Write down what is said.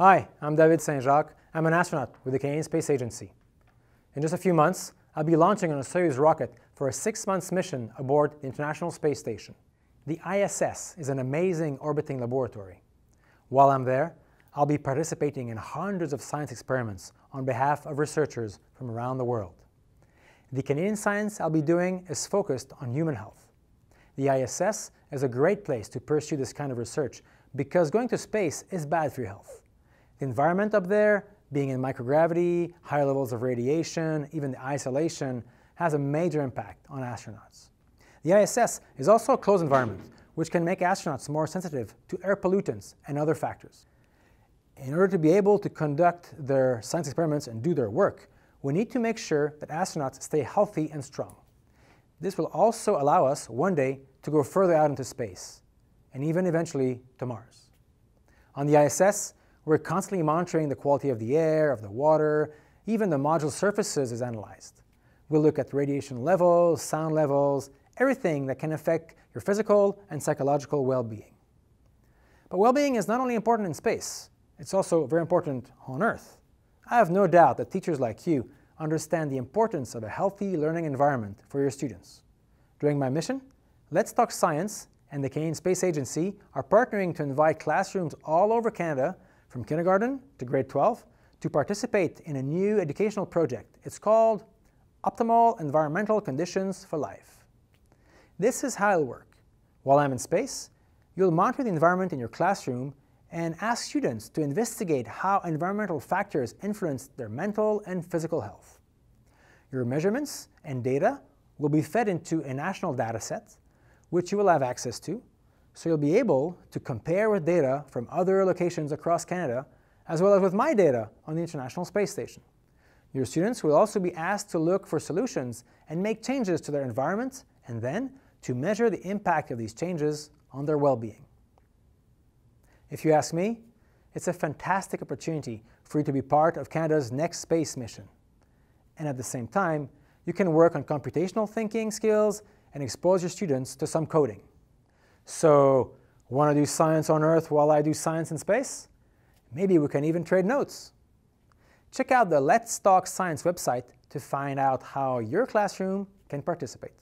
Hi, I'm David Saint-Jacques. I'm an astronaut with the Canadian Space Agency. In just a few months, I'll be launching on a Soyuz rocket for a 6-month mission aboard the International Space Station. The ISS is an amazing orbiting laboratory. While I'm there, I'll be participating in hundreds of science experiments on behalf of researchers from around the world. The Canadian science I'll be doing is focused on human health. The ISS is a great place to pursue this kind of research because going to space is bad for your health. The environment up there, being in microgravity, higher levels of radiation, even the isolation, has a major impact on astronauts. The ISS is also a closed environment, which can make astronauts more sensitive to air pollutants and other factors. In order to be able to conduct their science experiments and do their work, we need to make sure that astronauts stay healthy and strong. This will also allow us one day to go further out into space, and even eventually to Mars. On the ISS, we're constantly monitoring the quality of the air, of the water, even the module surfaces is analyzed. We'll look at radiation levels, sound levels, everything that can affect your physical and psychological well-being. But well-being is not only important in space, it's also very important on Earth. I have no doubt that teachers like you understand the importance of a healthy learning environment for your students. During my mission, Let's Talk Science and the Canadian Space Agency are partnering to invite classrooms all over Canada, from kindergarten to grade 12, to participate in a new educational project. It's called Optimal Environmental Conditions for Life. This is how it'll work. While I'm in space, you'll monitor the environment in your classroom and ask students to investigate how environmental factors influence their mental and physical health. Your measurements and data will be fed into a national data set, which you will have access to, so you'll be able to compare with data from other locations across Canada, as well as with my data on the International Space Station. Your students will also be asked to look for solutions and make changes to their environment, and then to measure the impact of these changes on their well-being. If you ask me, it's a fantastic opportunity for you to be part of Canada's next space mission. And at the same time, you can work on computational thinking skills and expose your students to some coding. So, want to do science on Earth while I do science in space? Maybe we can even trade notes. Check out the Let's Talk Science website to find out how your classroom can participate.